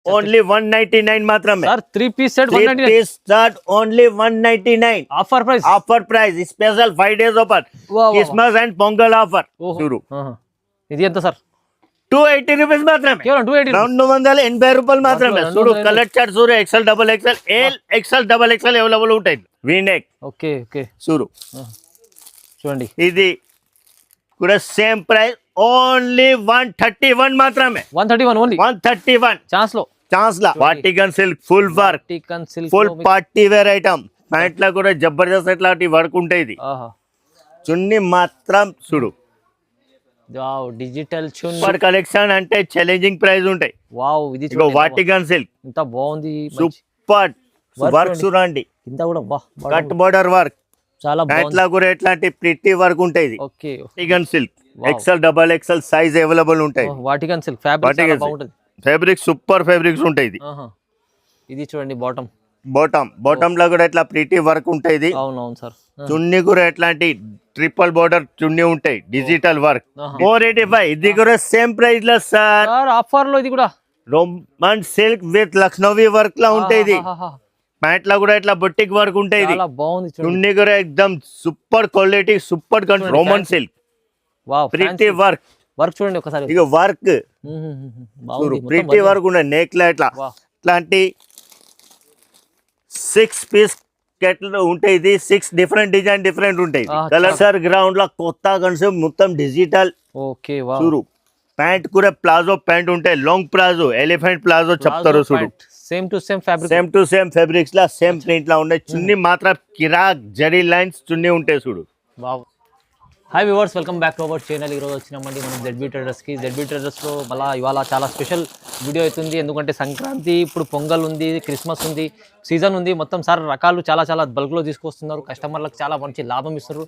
Only 199 మాత్రమే sir 3 piece set 199 piece start only 199 offer price special 5 days offer Christmas and Pongal offer చూడు ఇది ఎంత sir 280 rupees మాత్రమే కేవలం 280 280 రూపాయలు మాత్రమే చూడు కలర్ చార్ట్ చూడు XL double XL L XL double XL available ఉంటాయి వీనెక్ ఓకే ఓకే చూడు చూడండి ఇది కూడా సేమ్ ప్రైస్ ఓన్లీ 131 మాత్రమే 131 ఓన్లీ 131 ఛాన్స్ లా Vatican silk full work full party wear item pant లా కూడా జబర్దస్త్ ఇట్లాంటి వర్క్ ఉంటాయి ఇది చున్నీ మాత్రం చూడు వావ్ డిజిటల్ చున్నీ సూపర్ కలెక్షన్ అంటే ఛాలెంజింగ్ ప్రైస్ ఉంటాయి వావ్ ఇది చూడండి వాటికన్ సిల్క్ ఇంత బాగుంది సూపర్ వర్క్ చూడండి ఇంత కూడా కట్ బోర్డర్ వర్క్ చాలా ప్యాంట్ లా కూడా ఎట్లాంటి ప్రిట్టి వర్క్ ఉంటాయి okay Vatican silk XL double XL size available ఉంటాయి వాటికన్ సిల్క్ ఫ్యాబ్రిక్ చాలా బాగుంటది ఫ్యాబ్రిక్ సూపర్ ఫ్యాబ్రిక్స్ ఉంటాయి ఇది చూడండి బాటమ్ లో కూడా ఇట్లా ప్రిటీ వర్క్ ఉంటాయి అవునవును సార్ చున్నీ కూడా ఎట్లాంటి ట్రిపుల్ బోర్డర్ చున్నీ ఉంటాయి డిజిటల్ వర్క్ 485 ఇది కూడా సేమ్ ప్రైస్ లో సార్ ఆఫర్ లో ఇది కూడా Roman silk with Lucknowi work లా ఉంటాయి ప్యాంట్ లా కూడా ఇట్లా బొటిక్ వర్క్ ఉంటాయి చున్నీ కూడా ఎక్దమ్ super quality super Roman silk pretty work చూడండి ఒకసారి ఇక వర్క్ ప్రిటీ వర్క్ ఉండే నెక్ లా ఇట్లాంటి 6 పీస్ కెట్లు ఉంటాయి 6 డిఫరెంట్ డిజైన్ డిఫరెంట్ ఉంటాయి కలర్ సార్ గ్రౌండ్ లో కొత్త కాన్సెప్ట్ మొత్తం డిజిటల్ ఓకే చూడు ప్యాంట్ కూడా ప్లాజో ప్యాంట్ ఉంటాయి లాంగ్ ప్లాజో ఎలిఫెంట్ ప్లాజో చెప్తారు చూడు సేమ్ టు సేమ్ ఫ్యాబ్రిక్స్ లా సేమ్ ప్రింట్ లా ఉన్నాయి చున్నీ మాత్రం కిరాక్ జరీ లైన్స్ చున్నీ ఉంటాయి చూడు hi viewers welcome back to our channel. ఈరోజు వచ్చినామండి మనం జెడ్బీ ట్రేడర్స్లో మళ్ళీ ఇవాళ చాలా స్పెషల్ వీడియో అవుతుంది. ఎందుకంటే సంక్రాంతి ఇప్పుడు పొంగల్ ఉంది, క్రిస్మస్ ఉంది, సీజన్ ఉంది, మొత్తం సార్ రకాలు చాలా బల్క్లో తీసుకొస్తున్నారు. కస్టమర్లకు చాలా మంచి లాభం ఇస్తారు.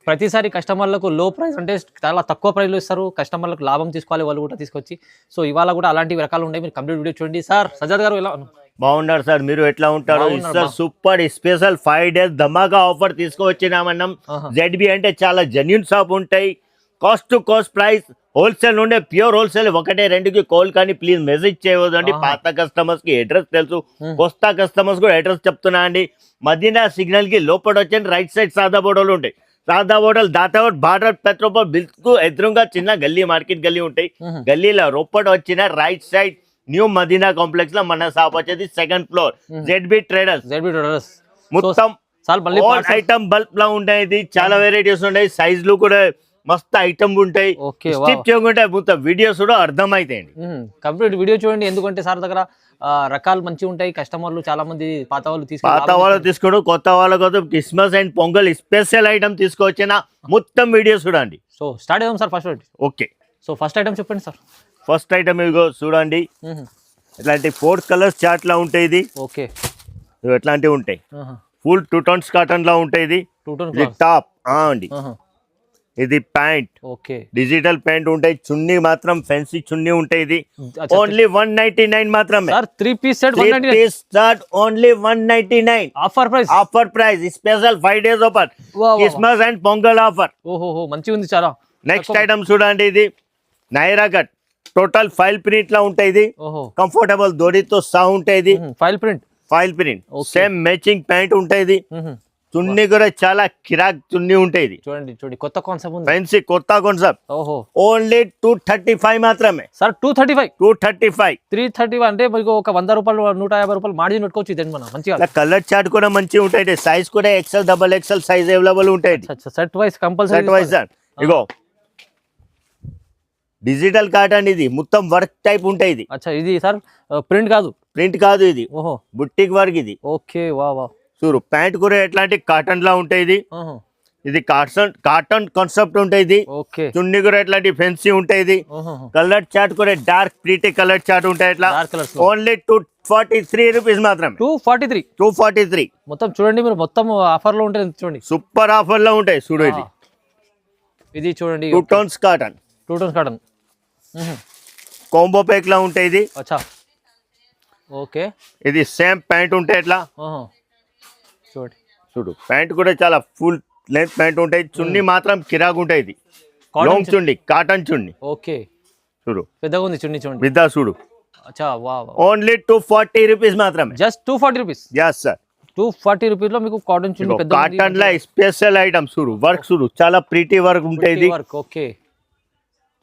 ప్రతిసారి కస్టమర్లకు లో ప్రైస్ అంటే చాలా తక్కువ ప్రైస్లో ఇస్తారు. కస్టమర్లకు లాభం తీసుకోవాలి వాళ్ళు కూడా తీసుకొచ్చి. సో ఇవాళ కూడా అలాంటి రకాలు ఉన్నాయి. మీరు కంప్లీట్ వీడియో చూడండి. సార్ సజాద్ గారు ఎలా బాగున్నారు సార్, మీరు ఎట్లా ఉంటారు? సూపర్ స్పెషల్ 5 డేస్ ధమాకా ఆఫర్ తీసుకువచ్చినామన్నాం. జెడ్బీ అంటే చాలా జెన్యూన్ షాప్ ఉంటాయి. Cost to cost price wholesale ఉండే ప్యూర్ హోల్సేల్ 1-2కి కాల్ కానీ ప్లీజ్ మెసేజ్ చేయవద్దండి. పాత కస్టమర్స్ కి అడ్రస్ తెలుసు, కొత్త కస్టమర్స్ కూడా అడ్రస్ చెప్తున్నా అండి. మదీనా సిగ్నల్ కి లోపల వచ్చి రైట్ సైడ్ సాదా బోర్డర్లు ఉంటాయి. సాదా హోటల్ దాతావట్ భారత్ పెట్రోల్ పంప్ బిల్కు ఎదురుగా చిన్న గల్లీ మార్కెట్ గల్లీ ఉంటాయి. గల్లీలో లోపల వచ్చిన right side new Madina complex లో మన షాప్ వచ్చేది 2nd ఫ్లోర్ జెడ్బీ ట్రేడర్స్. మొత్తం ఐటమ్ బల్క్ లా ఉంటాయి. చాలా వెరైటీస్ ఉంటాయి. సైజులు కూడా మస్తు ఐటమ్ ఉంటాయి. స్టిప్ చేయకుంటే మొత్తం వీడియోస్ కూడా అర్థమైతాయండి. కంప్లీట్ వీడియో చూడండి. ఎందుకంటే సార్ దగ్గర రకాలు మంచిగా ఉంటాయి. కస్టమర్లు చాలా మంది పాత వాళ్ళు తీసుకోడు, కొత్త వాళ్ళ కోసం Christmas and pongal special item తీసుకొచ్చిన మొత్తం వీడియోస్ చూడండి. సో స్టార్ట్ చేద్దాం sir. Okay, so first item చెప్పండి సార్. ఫస్ట్ ఐటమ్ ఇగో చూడండి, ఇట్లాంటి 4 కలర్స్ చార్ట్ లా ఉంటాయి. ఇది ఓకే, ఎట్లాంటివి ఉంటాయి. ఫుల్ 2 టోన్స్ కాటన్ లా ఉంటాయి. ఇది టాప్ అండి, ఇది ప్యాంట్. ఓకే, డిజిటల్ ప్యాంట్ ఉంటాయి. చున్నీ మాత్రం ఫ్యాన్సీ చున్నీ ఉంటాయి. ఇది ఓన్లీ 199 మాత్రమే. 3 piece set start only 199 offer price special 5 days offer Christmas and Pongal offer. ఓహో మంచిగా ఉంది చాలా. నెక్స్ట్ ఐటమ్ చూడండి, ఇది Naira cut total foil print లా ఉంటాయి. కంఫర్టబుల్ దోడితో సహా ఉంటాయి. Foil print same matching pant ఉంటాయి. చున్నీ కూడా చాలా కిరాక్ చున్నీ ఉంటాయి. చూడండి కొత్త కాన్సెప్ట్ ఉంది, ఫ్యాన్సీ కొత్త కాన్సెప్ట్. ఓన్లీ 235 మాత్రమే సార్. 235 331 అంటే మీకు ఒక 100 రూపాయలు 150 రూపాయలు మార్జిన్ పెట్టుకోవచ్చు. ఇదండి మనం మంచిగా. కలర్ చార్ట్ కూడా మంచిగా ఉంటాయి. సైజ్ కూడా XL double XL size available ఉంటాయి. సెట్ వైస్ కంపల్సరీ ఇగో డిజిటల్ కాటన్, ఇది మొత్తం వర్క్ టైప్ ఉంటాయి. ఇది సార్ ప్రింట్ కాదు, ఇది బుట్టిక్ వర్క్. ఇది ఓకే, వా చూడు ప్యాంట్ కూడా ఎట్లాంటి కాటన్ లా ఉంటాయి. ఇది కాటన్ కాన్సెప్ట్ ఉంటాయి. చున్నీ కూడా ఎట్లాంటి ఫెన్సీ ఉంటాయి. కలర్ చార్ట్ కూడా డార్క్ ప్రీటీ కలర్ చార్ట్ ఉంటాయి. ఇట్లా ఓన్లీ 243 రూపీస్ మాత్రమే. 243 మొత్తం చూడండి. మీరు మొత్తం ఆఫర్ లో ఉంటాయి. చూడండి సూపర్ ఆఫర్ లో ఉంటాయి. చూడు ఇది చూడండి 2 టోన్స్ కాటన్ కాంబో ప్యాక్ లా ఉంటాయి. ఓకే, ఇది సేమ్ ప్యాంట్ ఉంటాయి. ఎట్లా చూడు ప్యాంట్ కూడా చాలా ఫుల్ లెంత్ ప్యాంట్ ఉంటాయి. చున్నీ మాత్రం కిరాక్ ఉంటాయి. లాంగ్ చున్నీ, కాటన్ చున్నీ. ఓకే, చూడు పెద్దగా ఉంది చున్నీ. చూడండి విద్దా చూడు అచ్చా వా ఓన్లీ 240 రూపీస్ మాత్రమే. Just 240 rupees. Yes sir, 240 rupees లో మీకు కాటన్ చున్నీ పెద్ద కాటన్ లా స్పెషల్ ఐటమ్ చూడు, వర్క్ చూడు, చాలా ప్రీటీ వర్క్ ఉంటుంది. వర్క్ ఓకే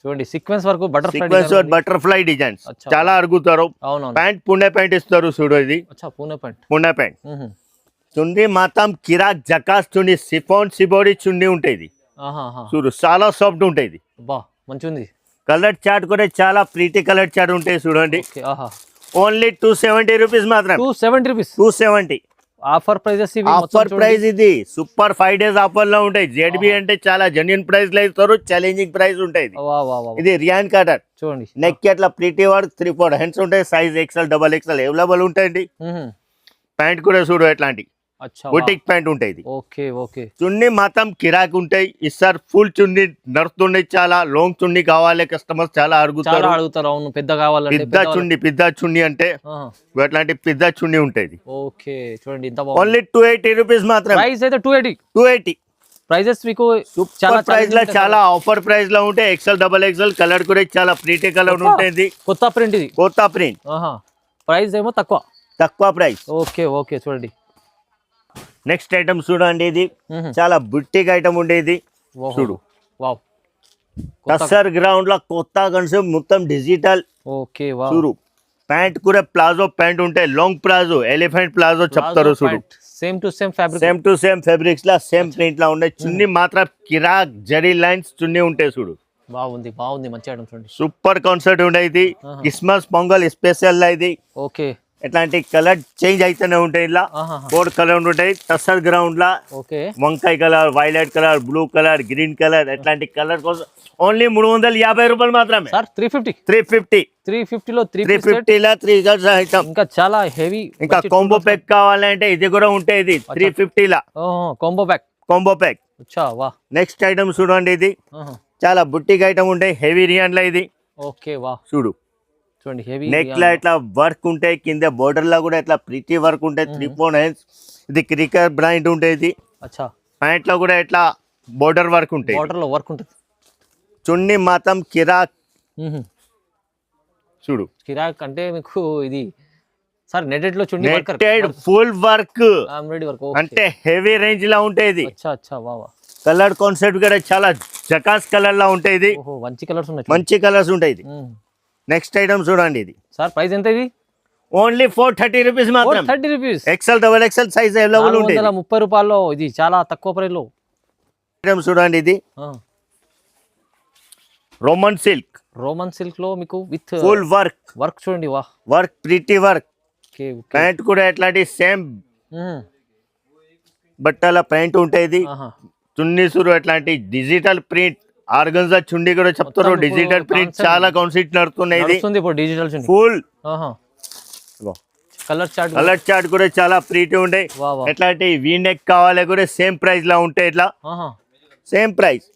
చూడండి, sequence work, sequence work, butterfly designs చాలా అడుగుతారు. అవునవును. ప్యాంట్ పుణె ప్యాంట్ ఇస్తారు చూడు, ఇది అచ్చా పూణే ప్యాంట్. పుణె ప్యాంట్ చున్నీ మాత్రం కిరాక్ జకాస్ చున్నీ, సిఫాన్ సిబోడి చున్నీ ఉంటుంది చూడు, చాలా సాఫ్ట్ ఉంటుంది. బా మంచిగా ఉంది. కలర్ చార్ట్ కూడా చాలా ప్రీటీ కలర్ చార్ట్ ఉంటాయి చూడండి. ఓన్లీ 270 రూపీస్ మాత్రం. 270 రూపీస్. 270 ఆఫర్ ప్రైజెస్ ఇవి. ఆఫర్ ప్రైస్ ఇది సూపర్ 5 days ఆఫర్ లో ఉంటాయి. జెడ్బి అంటే చాలా జెన్యున్ ప్రైస్ లో ఇస్తారు, ఛాలెంజింగ్ ప్రైస్ ఉంటాయి. ఇది రియాన్ కాటన్ చూడండి, నెక్ కి అట్లా ప్రీటీ వర్క్, 3/4 హ్యాండ్స్ ఉంటాయి. Size XL, double XL available ఉంటాయండి. ప్యాంట్ కూడా చూడు ఎట్లాంటి బుటిక్ ప్యాంట్ ఉంటాయి. Okay okay. చున్నీ మాత్రం కిరాక్ ఉంటాయి. ఈసారి ఫుల్ చున్నీ నడుస్తున్నాయి, చాలా లాంగ్ చున్నీ కావాలి, కస్టమర్స్ చాలా అడుగుతారు. అవును, పెద్ద కావాలంటే పెద్ద చున్నీ అంటే అట్లాంటి పెద్ద చున్నీ ఉంటాయి. ఓకే చూడండి, ఓన్లీ 280 రూపీస్ మాత్రం. ప్రైస్ అయితే 280 ప్రైజెస్ మీకు చాలా ప్రైస్ లో, చాలా ఆఫర్ ప్రైస్ లో ఉంటాయి. ఎక్స్ఎల్, డబల్ ఎక్స్ఎల్ కలర్ కూడా చాలా ప్రీటీ కలర్ ఉంటుంది. కొత్త ప్రింట్ ఇది, కొత్త ప్రింట్. ప్రైస్ ఏమో తక్కువ ప్రైస్. ఓకే ఓకే చూడండి. నెక్స్ట్ ఐటమ్ చూడండి, ఇది చాలా బుట్టిక్ ఐటమ్ ఉండేది చూడు. వావ్, టస్సర్ గ్రౌండ్ లో కొత్త కాన్సెప్ట్, మొత్తం డిజిటల్. Okay wow. చూడు ప్యాంట్ కూడా ప్లాజో ప్యాంట్ ఉంటాయి, లాంగ్ ప్లాజో, ఎలిఫెంట్ ప్లాజో చెప్తారు చూడు. Same to same fabric, same to same fabrics లా, సేమ్ ప్రింట్ లా ఉంటాయి. చున్నీ మాత్రం కిరాక్ జరీ లైన్స్ చున్నీ ఉంటాయి చూడు. బాగుంది బాగుంది, మంచి ఐటమ్ చూడండి. సూపర్ కాన్సెప్ట్ ఉండేది. క్రిస్మస్ పొంగల్ స్పెషల్ లా ఇది. ఓకే, ఎట్లాంటి కలర్ చేంజ్ అయితేనే ఉంటాయి. ఇలా 4 కలర్ ఉంటాయి. టస్సర్ గ్రౌండ్ లా వంకాయ colour, violet colour, blue colour, green colour, ఎట్లాంటి కలర్ కోసం ఓన్లీ 350 రూపాయలు మాత్రమే. 350 లో 350 లా 3 కలర్స్ ఐటమ్. ఇంకా చాలా హెవీ. ఇంకా కాంబో ప్యాక్ కావాలంటే ఇది కూడా ఉంటాయి. ఇది 350 లా కాంబో ప్యాక్. నెక్స్ట్ ఐటమ్ చూడండి, ఇది చాలా బుట్టిక్ ఐటమ్ ఉంటాయి. హెవీ రియాన్ లా ఇది. ఓకే వా చూడు, చూడండి హెవీ నెక్ లా ఇట్లా వర్క్ ఉంటాయి, కింద బోర్డర్ లా కూడా ఇట్లా ప్రీటీ వర్క్ ఉంటాయి. 3/4 హ్యాండ్స్. ఇది క్రికెట్ బ్రాండ్ ఉంటుంది. అచ్చా, ప్యాంట్ లో కూడా ఇట్లా బోర్డర్ వర్క్ ఉంటాయి. బోర్డర్ లో వర్క్ ఉంటుంది. చున్నీ మాత్రం కిరాక్ చూడు. కిరాక్ అంటే మీకు ఇది సార్ నెటెడ్ లో చున్నీ ఫుల్ వర్క్ వర్క్ అంటే హెవీ రేంజ్ లా ఉంటాయి. ఇది వావ్. కలర్ కాన్సెప్ట్ కూడా చాలా జకాస్ కలర్ లా ఉంటాయి. మంచి కలర్స్ ఉంటాయి. నెక్స్ట్ ఐటమ్ చూడండి, ఇది సార్ ప్రైస్ ఎంత? ఇది ఓన్లీ 430 రూపీస్ మాత్రం. 430 rupees. XL, double XL size available ఉంటాయి. 30 రూపాయల్లో ఇది చాలా తక్కువ ప్రైస్ లో ఐటమ్ చూడండి. ఇది రోమన్ సిల్క్ లో మీకు విత్ ఫుల్ వర్క్ చూడండి. వా వర్క్, ప్రీటీ వర్క్. ప్యాంట్ కూడా ఎట్లాంటి సేమ్ బట్టల ప్యాంట్ ఉంటాయి. చున్నీ సురు ఎట్లాంటి డిజిటల్ ప్రింట్, ఆర్గన్జా చుండి కూడా చెప్తారు. డిజిటల్ ప్రింట్ చాలా కాన్సెప్ట్ నడుతున్నాయి. ఫుల్ కలర్ చార్ట్ కూడా చాలా ప్రీటీ ఉంటాయి. ఎట్లాంటి వీ నెక్ కావాలి కూడా సేమ్ ప్రైస్ లా ఉంటాయి. ఇట్లా సేమ్ ప్రైస్.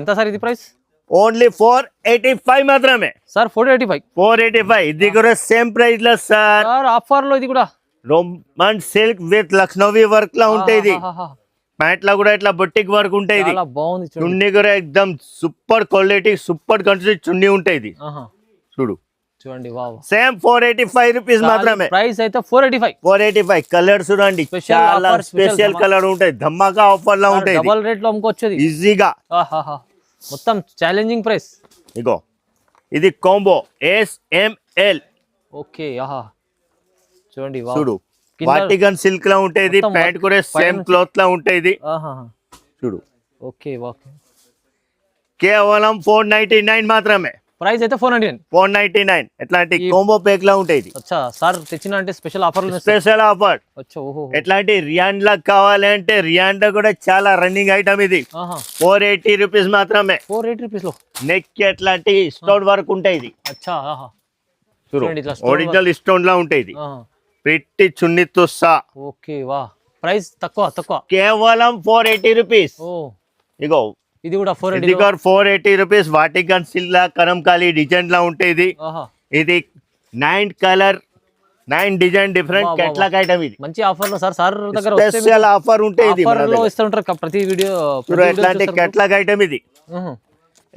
ఎంత సార్ ఇది ప్రైస్? ఓన్లీ 485 మాత్రమే సార్. 485. ఇది కూడా సేమ్ ప్రైస్ లా సార్. ఆఫర్ లో ఇది కూడా Roman silk with Lucknowi work లా ఉంటాయి. ప్యాంట్ లో కూడా ఇట్లా బొట్టిక్ వర్క్ ఉంటాయి. చున్నీ కూడా ఎక్దమ్ సూపర్ క్వాలిటీ, సూపర్ కాన్సెప్ట్ చున్నీ ఉంటాయి. చూడు చూడండి. సేమ్ 485 రూపీస్ మాత్రమే. ప్రైస్ అయితే 485. కలర్ చూడండి, చాలా స్పెషల్ కలర్ ఉంటాయి. ధమాకా ఆఫర్ లా ఉంటాయి. డబుల్ రేట్ లో అమ్ముకోవచ్చు ఈజీగా. మొత్తం ఛాలెంజింగ్ ప్రైస్. ఇగో ఇది కాంబో SML. ఓకే చూడండి. చూడు వాటికన్ సిల్క్ లా ఉంటాయి. ప్యాంట్ కూడా సేమ్ క్లాత్ లా ఉంటాయి. చూడు. ఓకే కేవలం 499 మాత్రమే. ప్రైస్ అయితే 499. ఎట్లాంటి కాంబో ప్యాక్ లా ఉంటాయి. సార్ తెచ్చిన అంటే స్పెషల్ ఆఫర్. ఎట్లాంటి రియాన్ లా కావాలంటే రియాన్ లో కూడా చాలా రన్నింగ్ ఐటమ్. ఇది 480 రూపీస్ మాత్రమే. 480 రూపీస్ లో నెక్ కి ఎట్లాంటి స్టోన్ వర్క్ ఉంటాయి. ఒరిజినల్ స్టోన్ లా ఉంటాయి. పెట్టి చున్నీతో సహా. ఓకే వా. ప్రైస్ తక్కువ కేవలం 480 రూపీస్. ఇగో ఇది కూడా 480 రూపీస్. వాటికన్ సిల్క్ లా కరంకాలి డిజైన్ లా ఉంటాయి. ఇది 9 colour 9 design different catalogue item. ఇది మంచి ఆఫర్ లో సార్ దగ్గర స్పెషల్ ఆఫర్ ఉంటాయి. ప్రతి వీడియో ఇట్లాంటి కేటలాగ్ ఐటమ్. ఇది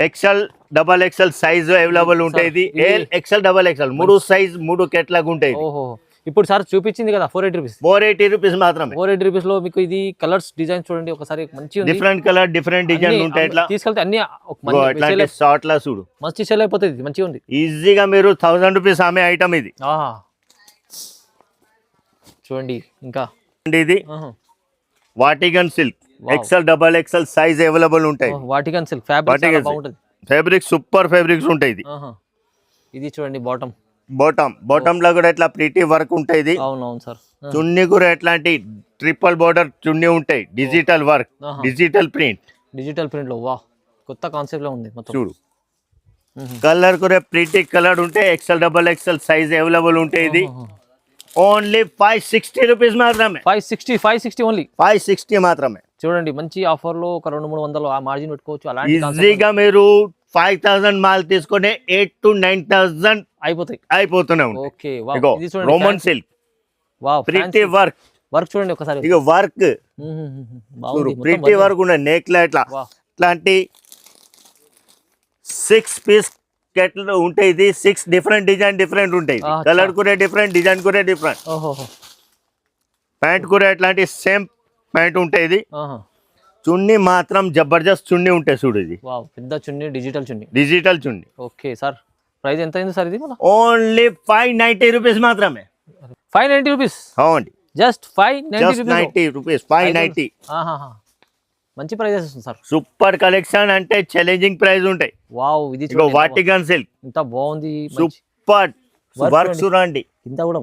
XL, double XL size available ఉంటాయి. L XL double XL 3 size 3 catalogue ఉంటాయి. ఓహో ఇప్పుడు సార్ చూపించింది కదా 480 రూపీస్. 480 రూపీస్ మాత్రమే. 480 రూపీస్ లో మీకు ఇది కలర్స్ డిజైన్ చూడండి ఒకసారి మంచి ఉంది. డిఫరెంట్ కలర్ డిఫరెంట్ డిజైన్ ఉంటాయి. ఇట్లా తీసుకెళ్తే అన్ని ఇట్లాంటి షార్ట్ లా చూడు మంచి సేల్ అయిపోతుంది. మంచిగా ఉంది. ఈజీగా మీరు 1000 రూపీస్ అమ్మే ఐటమ్ ఇది. చూడండి ఇంకా ఇది Vatican silk XL double XL size available ఉంటాయి. వాటికన్ సిల్క్ ఫ్యాబ్రిక్ చాలా బాగుంటది. ఫ్యాబ్రిక్ సూపర్ ఫ్యాబ్రిక్స్ ఉంటాయి. ఇది చూడండి బాటమ్ లో కూడా ఇట్లా ప్రిటీ వర్క్ ఉంటాయి. అవునవును సార్. చున్నీ కూడా ఎట్లాంటి ట్రిపుల్ బోర్డర్ చున్నీ ఉంటాయి. డిజిటల్ వర్క్ డిజిటల్ ప్రింట్ లో వా కొత్త కాన్సెప్ట్ లో ఉంది మొత్తం. చూడు కలర్ కూడా ప్రిటీ కలర్ ఉంటాయి. XL double XL size available ఉంటాయి. ఇది ఓన్లీ 560 రూపీస్ మాత్రమే. 560 ఓన్లీ 560 మాత్రమే. చూడండి మంచి ఆఫర్ లో ఒక 200-300 ఆ మార్జిన్ పెట్టుకోవచ్చు. అలాంటి ఈజీగా మీరు 5000 మాల్ తీసుకునే 8,000 to 9,000 అయిపోతున్నాయి. Okay Roman silk pretty work చూడండి ఒకసారి. ఇక వర్క్ ప్రిటీ వర్క్ ఉన్న నెక్ లా ఇట్లాంటి 6 పీస్ కేటలు ఉంటాయి. ఇది 6 డిఫరెంట్ డిజైన్ డిఫరెంట్ ఉంటాయి. కలర్ కూడా డిఫరెంట్ డిజైన్ కూడా డిఫరెంట్. ప్యాంట్ కూడా ఇట్లాంటి సేమ్ ప్యాంట్ ఉంటాయి. ఇది చున్నీ మాత్రం జబర్దస్త్ చున్నీ ఉంటాయి. చూడు ఇది పెద్ద చున్నీ డిజిటల్ చున్నీ. ఓకే సార్ ప్రైస్ ఎంత అయింది సార్ ఇది? ఓన్లీ 590 రూపీస్ మాత్రమే. 590 రూపీస్ అవునండి. Just 590 rupees 590. మంచి ప్రైజెస్ వస్తుంది సార్. సూపర్ కలెక్షన్ అంటే ఛాలెంజింగ్ ప్రైస్ ఉంటాయి. వావ్ ఇది వాటికన్ సిల్క్ ఇంత బాగుంది. సూపర్ వర్క్ చూడండి. ఇంత కూడా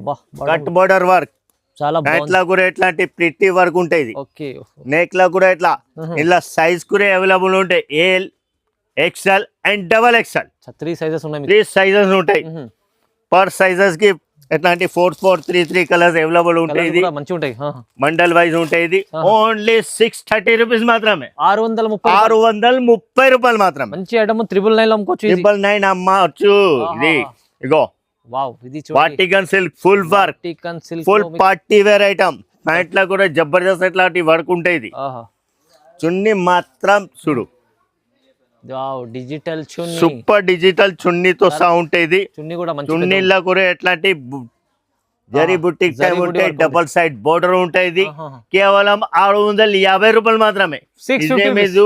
కట్ బోర్డర్ వర్క్ చాలా ఇట్లా కూడా ఎట్లాంటి ప్రిటీ వర్క్ ఉంటాయి. ఓకే నెక్ లా కూడా ఇట్లా ఇలా సైజ్ కూడా అవైలబుల్ ఉంటాయి. L XL and double XL 3 sizes ఉన్నాయి. 3 సైజెస్ ఉంటాయి. పర్ సైజెస్ కి ఎట్లాంటి 4, 4, 3, 3 కలర్స్ అవైలబుల్ ఉంటాయి. మంచిగా ఉంటాయి. మండల్ వైజ్ ఉంటాయి. ఓన్లీ 630 రూపీస్ మాత్రమే. 630 రూపాయలు మాత్రమే. మంచి ఐటమ్ 999 అమ్ముకోవచ్చు. 999 అమ్మవచ్చు. ఇది ఇగో వావ్ ఇది Vatican silk full work full party wear item. Pant లో కూడా జబర్దస్త్ ఇట్లాంటి వర్క్ ఉంటాయి. చున్నీ మాత్రం చూడు డిజిటల్ చున్నీ సూపర్ డిజిటల్ చున్నీతో సహా ఉంటాయి. చున్నీ కూడా మంచి చున్నీలో కూడా ఎట్లాంటి జరీ బుట్టిక్ టైం ఉంటాయి. డబల్ సైడ్ బోర్డర్ ఉంటాయి. కేవలం 650 రూపాయలు మాత్రమే. 1500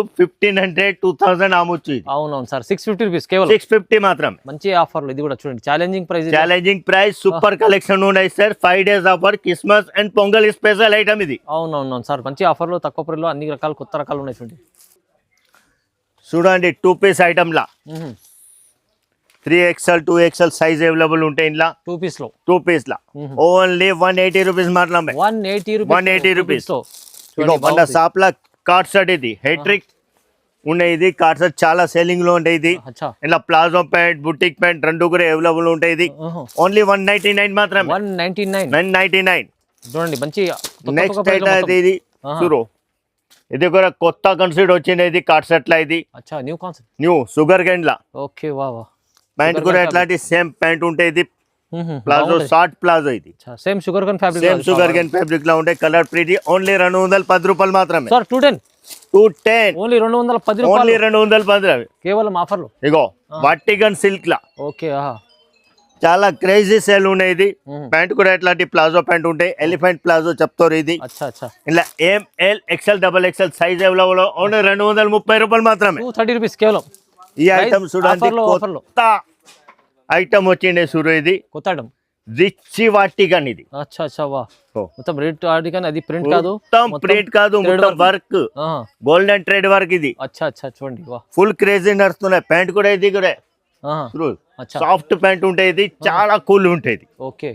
2000 అమ్మొచ్చు. అవునవును సార్ 650 రూపీస్ కేవలం 650 మాత్రమే. మంచి ఆఫర్ ఇది కూడా చూడండి. ఛాలెంజింగ్ ప్రైస్ సూపర్ కలెక్షన్ ఉన్నాయి sir. 5 days offer Christmas and pongal special item ఇది. అవునవును సార్ మంచి ఆఫర్ లో తక్కువ ప్రైస్ లో అన్ని రకాల కొత్త రకాలు ఉన్నాయి. చూడండి 2 పీస్ ఐటమ్ లా 3XL 2XL సైజ్ అవైలబుల్ ఉంటాయి. ఇంట్లో 2 పీస్ లా ఓన్లీ 180 రూపీస్ మాత్రమే. 180 రూపీస్. మన షాప్ లా కార్డ్ సెట్ ఇది హెట్రిక్ ఉన్నాయి. ఇది కార్డ్ సెట్ చాలా సేలింగ్ లో ఉంటాయి. ఇది ఇలా ప్లాజో ప్యాంట్ బుటిక్ ప్యాంట్ రెండు కూడా అవైలబుల్ ఉంటాయి. ఓన్లీ 199 మాత్రమే. 999 చూడండి మంచి. నెక్స్ట్ అయితే ఇది చూడు ఇది కూడా కొత్త కన్సెప్ట్ వచ్చింది. ఇది కార్డ్ సెట్ లా ఇది న్యూ షుగర్ కేన్ లా. ఓకే వావ్ ప్యాంట్ కూడా ఎట్లాంటి సేమ్ ప్యాంట్ ఉంటాయి. ప్లాజో షార్ట్ ప్లాజో ఇది సేమ్ షుగర్ కేన్ ఫ్యాబ్రిక్ లా ఉంటాయి. కలర్ ప్రిటీ ఓన్లీ 210 రూపాయలు మాత్రమే. సార్ 210 ఓన్లీ 210 కేవలం ఆఫర్ లో. ఇగో వాటికన్ సిల్క్ లా ఓకే చాలా క్రేజీ సేల్ ఉన్నాయి. ఇది ప్యాంట్ కూడా ఎట్లాంటి ప్లాజో ప్యాంట్ ఉంటాయి. ఎలిఫెంట్ ప్లాజో చెప్తారు. ఇది ఇలా ML XL double XL size available only 230 రూపాయలు మాత్రమే. 230 రూపీస్ కేవలం. ఈ ఐటమ్ చూడండి కొత్త ఐటమ్ వచ్చిండే సూరు. ఇది కొత్త ఐటమ్ రిచ్ వాటికన్ ఇది. మొత్తం రెడ్ వాటికన్ అది ప్రింట్ కాదు. ప్రింట్ కాదు మొత్తం వర్క్ గోల్డెన్ ట్రేడ్ వర్క్ ఇది. చూడండి ఫుల్ క్రేజీ నడుస్తున్నాయి. ప్యాంట్ కూడా ఇది కూడా సాఫ్ట్ ప్యాంట్ ఉంటాయి. ఇది చాలా కూల్ ఉంటాయి. ఓకే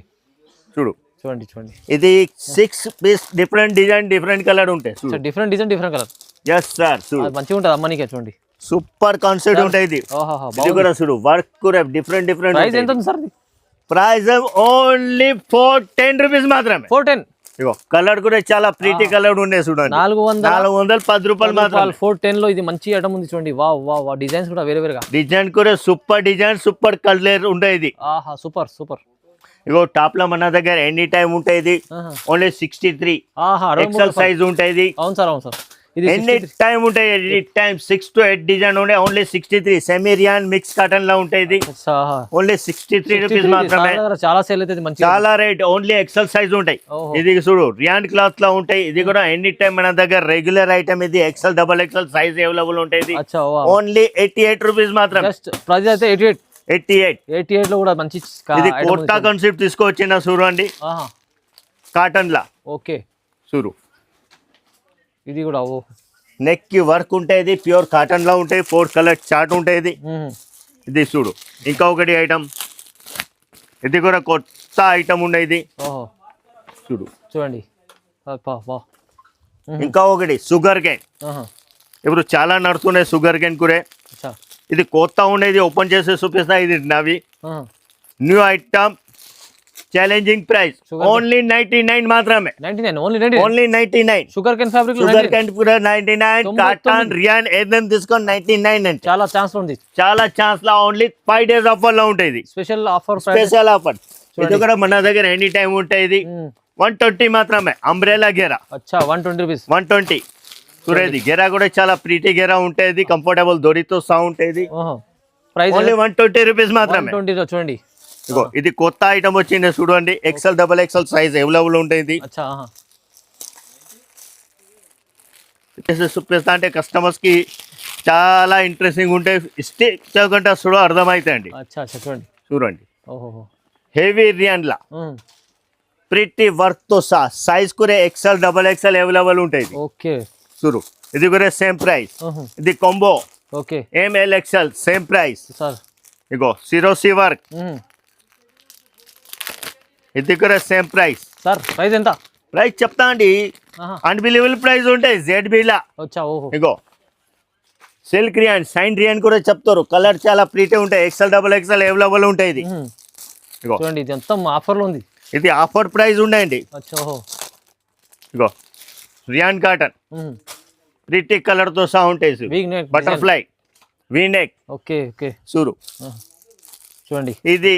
చూడండి ఇది 6 piece different design different colour ఉంటాయి. Different design different colour. Yes sir మంచిగా ఉంటుంది అమ్మనికే. చూడండి సూపర్ కాన్సెప్ట్ ఉంటాయి. ఇది కూడా చూడు వర్క్ కూడా డిఫరెంట్ ప్రైస్ ఎంత ఉంది సార్? ప్రైస్ ఓన్లీ 410 రూపీస్ మాత్రమే. 410 ఇగో కలర్ కూడా చాలా ప్రీటీ కలర్ ఉన్నాయి. చూడండి 410 రూపాయలు మాత్రం. 410 లో ఇది మంచి ఐటమ్ ఉంది. చూడండి వావ్ డిజైన్స్ కూడా వేరే వేరేగా డిజైన్ కూడా సూపర్ డిజైన్ సూపర్ కలర్ ఉంటాయి. ఇది సూపర్. ఇగో టాప్ లో మన దగ్గర ఎనీ టైం ఉంటాయి. ఇది ఓన్లీ 63 XL సైజ్ ఉంటాయి. అవును సార్ ఇది ఎనీ టైం ఉంటాయి, ఎనీ టైం 6 to 8 డిజైన్ ఉండే. Only 63 semi rayon mix cotton లో ఉంటాయి. ఇది ఓన్లీ 63 రూపీస్ మాత్రమే. చాలా సేల్ అవుతుంది, మంచి చాలా రేట్. ఓన్లీ ఎక్సెల్ సైజ్ ఉంటాయి. ఇది చూడు రియాన్ క్లాత్ లో ఉంటాయి. ఇది కూడా ఎనీ టైం మన దగ్గర రెగ్యులర్ ఐటమ్. ఇది XL double XL size available ఉంటాయి. ఓన్లీ 88 రూపీస్ మాత్రమే. ప్రైస్ అయితే 88 లో కూడా మంచి ఇది కొత్త కాన్సెప్ట్ తీసుకొచ్చిన చూడండి, కాటన్ లా. ఓకే చూడు ఇది కూడా నెక్ కి వర్క్ ఉంటాయి. ప్యూర్ కాటన్ లో ఉంటాయి. 4 కలర్ చార్ట్ ఉంటాయి. ఇది చూడు ఇంకా ఒకటి ఐటమ్. ఇది కూడా కొత్త ఐటమ్ ఉండేది. చూడు చూడండి. ఇంకా ఒకటి షుగర్ కేన్. ఇప్పుడు చాలా నడుస్తున్నాయి షుగర్ కేన్ కూరే. ఇది కొత్త ఉండేది. ఓపెన్ చేసి చూపిస్తా. ఇది నవి new item, challenging price. Only 99 మాత్రమే. Only 99. Sugar cane fabric, sugar cane కూడా 99. కాటన్ రియాన్ ఏదైనా తీసుకొని 99 అంటే చాలా ఛాన్స్ ఉంది. చాలా ఛాన్స్ లా. ఓన్లీ 5 days ఆఫర్ లో ఉంటాయి. Special offer. ఇది కూడా మన దగ్గర ఎనీ టైం ఉంటాయి. 120 మాత్రమే. అంబ్రెలా గేరా. 120 రూపీస్. 120. చూడేది గేరా కూడా చాలా ప్రీటీ గేరా ఉంటాయి. కంఫర్టబుల్ దొరితో సౌండ్ ఉంటాయి. ప్రైస్ ఓన్లీ 120 రూపీస్ మాత్రమే. 120 చూడంండి. ఇగో ఇది కొత్త ఐటమ్ వచ్చింది చూడండి. XL double XL size available ఉంటుంది. చూపిస్తా అంటే కస్టమర్స్ కి చాలా ఇంట్రెస్టింగ్ ఉంటాయి. ఇస్తే చదువుకుంటా చూడ అర్థమవుతాయండి. చూడండి హెవీ రియాన్ లా ప్రిటీ వర్క్ తో సహా సైజ్ కూడా ఎక్సెల్ డబల్ ఎక్సెల్ అవైలబుల్ ఉంటాయి. ఓకే చూడు ఇది కూడా సేమ్ ప్రైస్. ఇది combo. Okay ML XL same price. ఇగో సిరోసి వర్క్. ఇది కూడా సేమ్ ప్రైస్. సార్ ప్రైస్ ఎంత? ప్రైస్ చెప్తా అండి. అన్బిలీవబుల్ ప్రైస్ ఉంటాయి. ZB లా. ఇగో సిల్క్ రియాన్, సైన్ రియాన్ కూడా చెప్తారు. కలర్ చాలా ప్రీటీ ఉంటాయి. ఎక్సెల్ డబల్ ఎక్సెల్ అవైలబుల్ ఉంటాయి. ఇది ఇగో చూడండి, ఇది మొత్తం ఆఫర్ లో ఉంది. ఇది ఆఫర్ ప్రైస్ ఉన్నాయండి. ఇగో రియాన్ కాటన్ ప్రీటీ కలర్ తో సహా ఉంటాయి. Butterfly V neck. Okay okay చూడు చూడండి. ఇది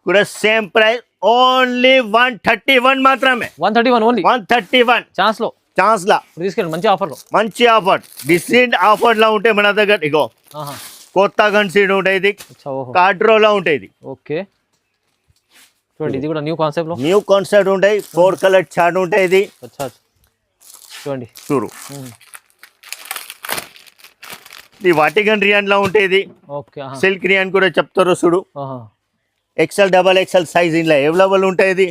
కూడా సేమ్ ప్రైస్. ఓన్లీ 131 మాత్రమే. 131 ఓన్లీ. 131 ఛాన్స్ లా తీసుకెళ్ళండి. మంచి ఆఫర్ లో. మంచి ఆఫర్. డిసెంట్ ఆఫర్ లా ఉంటాయి మన దగ్గర. ఇగో కొత్త కన్సీడ్ ఉంటాయి. కార్డ్రో లా ఉంటాయి. ఓకే చూడండి, ఇది కూడా న్యూ కాన్సెప్ట్ లో. న్యూ కాన్సెప్ట్ ఉంటాయి. 4 కలర్ చార్ట్ ఉంటాయి. చూడండి చూడు ఇది వాటికన్ రియాన్ లా ఉంటాయి. ఓకే సిల్క్ రియాన్ కూడా చెప్తారు. చూడు ఎక్సెల్ డబల్ ఎక్సెల్ సైజ్ ఇంట్లో అవైలబుల్ ఉంటాయి.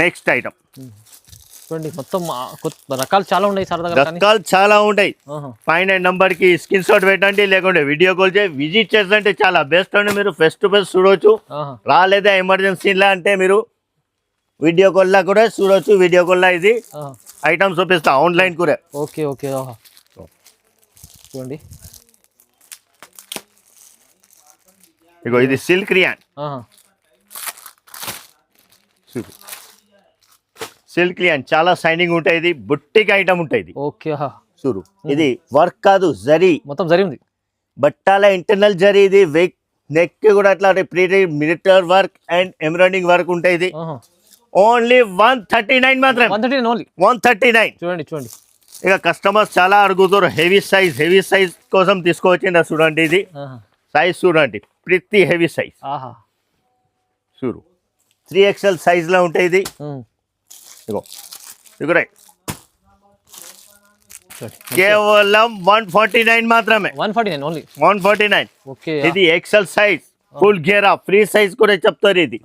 నెక్స్ట్ ఐటమ్ చూడండి, మొత్తం రకాలు చాలా ఉన్నాయి సార్ దగ్గర. రకాలు చాలా ఉంటాయి. పైన నంబర్ కి స్క్రీన్ షాట్ పెట్టండి, లేకుంటే వీడియో కాల్ చేసి విజిట్ చేస్తుంటే చాలా బెస్ట్ అండి. మీరు ఫేస్ టు ఫేస్ చూడవచ్చు. రాలేదా ఎమర్జెన్సీ లా అంటే మీరు వీడియో కాల్ లా కూడా చూడవచ్చు. వీడియో కాల్ లా ఇది ఐటమ్ చూపిస్తా ఆన్లైన్ కూడా. ఓకే ఓకే చూడండి. ఇగో ఇది సిల్క్ రియాన్. సిల్క్ రియాన్ చాలా షైనింగ్ ఉంటాయి. ఇది బుట్టికి ఐటమ్ ఉంటాయి. ఓకే చూడు ఇది వర్క్ కాదు, జరీ. మొత్తం జరీ ఉంది. బట్టాల ఇంటర్నల్ జరీ. ఇది నెక్ కూడా అట్లా pretty military work and embroidering work ఉంటాయి. ఓన్లీ 139 మాత్రం. 139 చూడండి చూడండి. ఇక కస్టమర్స్ చాలా అడుగుతారు హెవీ సైజ్ కోసం తీసుకోవచ్చింది. చూడండి ఇది సైజ్ చూడండి, ప్రతి హెవీ సైజ్. చూడు 3XL సైజ్ లో ఉంటాయి. ఇది ఇగో ఇగురే కేవలం 149 మాత్రమే. 149 ఓన్లీ. 149. ఓకే ఇది ఎక్సెల్ సైజ్ ఫుల్ గేరా ఫ్రీ సైజ్ కూడా చెప్తారు. ఇది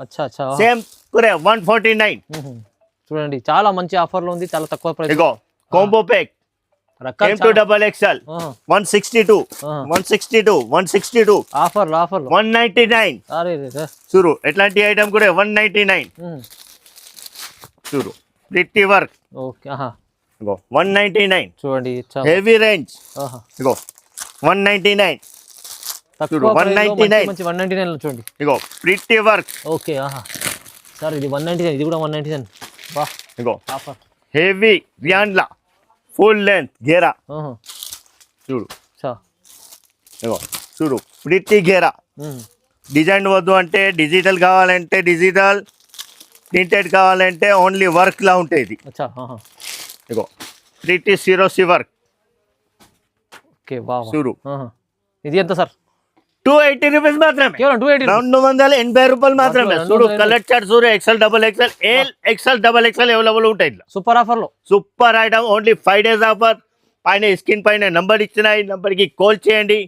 సేమ్ కూడా 149. చూడండి చాలా మంచి ఆఫర్ లో ఉంది. చాలా తక్కువ ప్రైస్. ఇగో combo pack M2 double XL 162 offer 199. చూడు ఎట్లాంటి ఐటమ్ కూడా 199. చూడు ప్రిట్టి వర్క్. ఓకే ఇగో 199. చూడండి హెవీ రేంజ్. ఇగో 199. చూడు 199. 199 లో చూడండి. ఇగో ప్రిట్టి వర్క్. ఓకే సార్ ఇది 199. ఇది కూడా 199. వా ఇగో ఆఫర్ హెవీ రియాన్ లా ఫుల్ లెంత్ గేరా. చూడు ఇగో చూడు ప్రిట్టి గేరా. డిజైన్ వద్దు అంటే డిజిటల్ కావాలంటే డిజిటల్, ప్రింటెడ్ కావాలంటే ఓన్లీ వర్క్ లా ఉంటాయి. ఇగో 3T సిరోసి వర్క్ ఓకే వా సురు ఇది ఎంత సార్ 280 రూపీస్ మాత్రమే, కేవలం 280 280 రూపాయలు మాత్రమే. చూడు కలర్ చార్ట్ చూడు, XL XXL L XL XXL available ఉంటాయి. ఇట్లా సూపర్ ఆఫర్ లో super item, only 5 days offer. పైన స్క్రీన్ పైన నంబర్ ఇచ్చిన ఈ నంబర్ కి కాల్ చేయండి.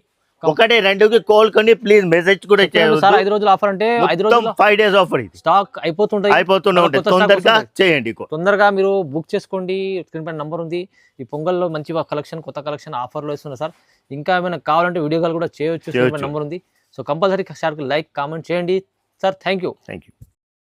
1 2కి కాల్ కొని ప్లీజ్ మెసేజ్ కూడా చేయండి. సార్ 5 రోజుల ఆఫర్ అంటే 5 రోజులు 5 days ఆఫర్. ఇది స్టాక్ అయిపోతుంటాయి, ఉంటుంది. తొందరగా చేయండి, తొందరగా మీరు బుక్ చేసుకోండి. స్క్రీన్ పైన నంబర్ ఉంది. ఈ పొంగల్లో మంచి కలెక్షన్, కొత్త కలెక్షన్ ఆఫర్లో ఇస్తున్నారు సార్. ఇంకా ఏమైనా కావాలంటే వీడియో కాల్ కూడా చేయొచ్చు. స్క్రీన్ పైన నంబర్ ఉంది. So compulsory Sharki like comment చేయండి సార్. Thank you.